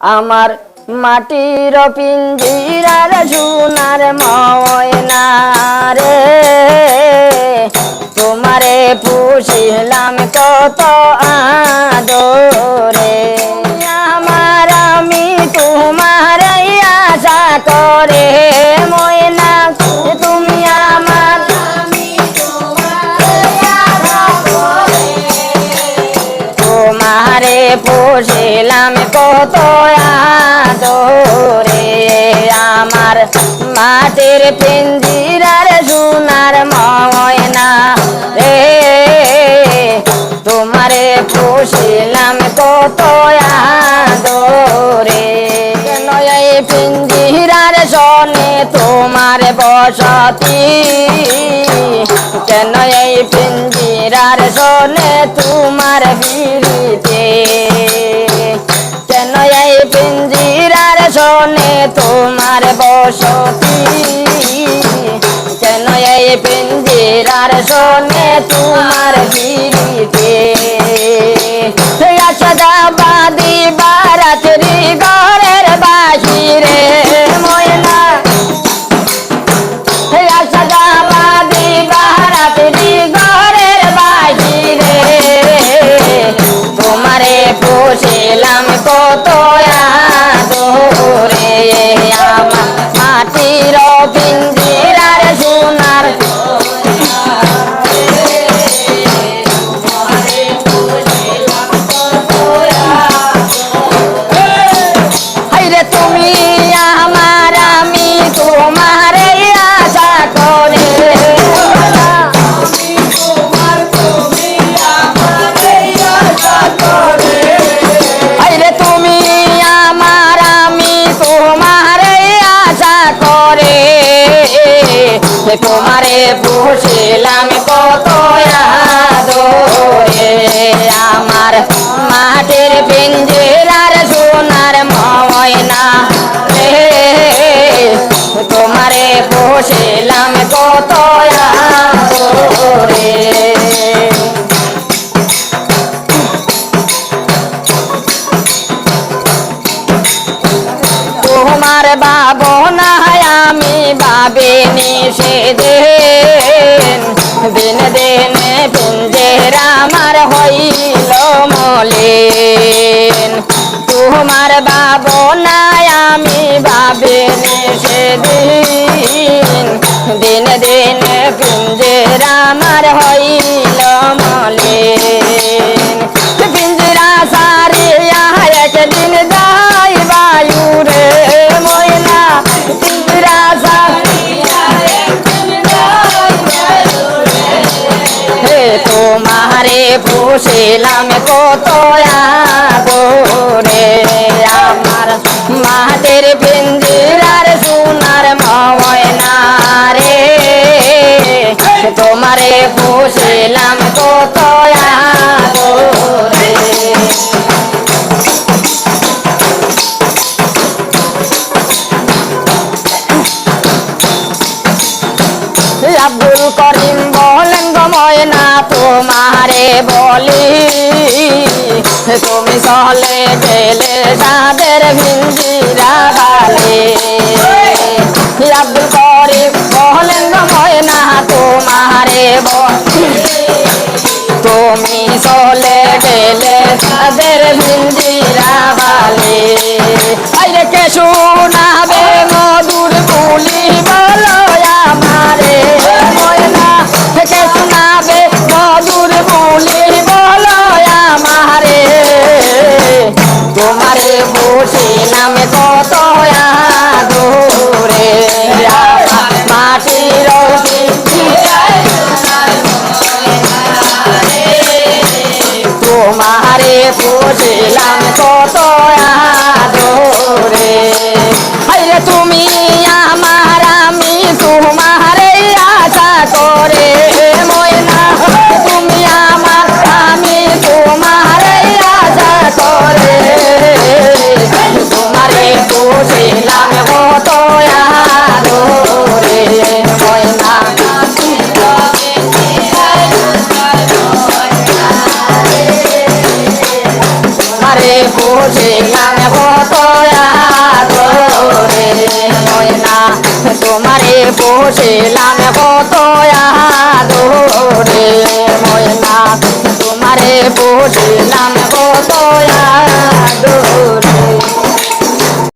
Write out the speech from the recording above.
আমার মাটির পিঞ্জিরার সোনার ময়না রে তোমারে পুষিলাম কত আদরে আমার আমি তোমার আশা করে ময়না তুমি আমার তোমারে পুষিলাম কত আদরে আমার মাটির পিঞ্জিরার সোনার ময়না রে তোমারে পুষিলাম কত আদরে নয় পিঞ্জিরার সনে তোমার বসতি কেন এই পিঞ্জিরার সনে তোমার বিরিতে কেন এই পিঞ্জিরার সনে তোমার বসতি কেন এই পিঞ্জিরার সনে তোমার বিরিতে আশাদাবাদী বারাতরি ঘরের বাহিরে ময়না আশাদাবাদী বারাতরি ঘরের বাহিরে তোমারে পুষিলাম কত আদরে আমার মাটির পিঞ্জিরার সোনার তুমি আমার আমি তোমার আশা করে তুমি আমার আমি তোমার আশা করে তোমারে পুষিলাম কত আদরে আমার মাটির পিঞ্জিরার সোনার ময়না রে তোমারে পুষিলাম কত আদরে তোমার ভাবনা আমি ভাবিনি সেদিন দিন দিন পিঞ্জিরা আমার হইল মলিন তোমার ভাবনা আমি ভাবিনি সেদিন দিন দিন পিঞ্জিরা আমার হইল মলিন পিঞ্জিরা সারিয়া একদিন যাই বায়ু রে ময়না পিঞ্জিরা সারিয়া তোমারে পুষিলাম কত আদরে আমার মাটির পিঞ্জিরার সোনার ময়না রে তোমারে পুষিলাম কত আদরে আব্দুল করিম বলেন গো ময়না তোমারে বলি তুমি চলে গেলে সাদের পিঞ্জিরা বালি আব্দুল করিম বলেন গো ময়না তোমারে বলি তুমি চলে গেলে সাদের পিঞ্জিরা বালি আরে কে শোনাবে মধুর বুলি বলো আমারে ময়না কে শোনাবে মধুর বুলি বলো আমারে তোমারে পুষিলাম কত আদরে মাটির তোমারে পুষিলাম কত আদরে তুমি আমার আমি তোমার আশা করে ময়না তুমি আমার আমি তোমার আশা করে তোমারে বসিলাম কত আদরে ময়না তোমারে বসিলাম কত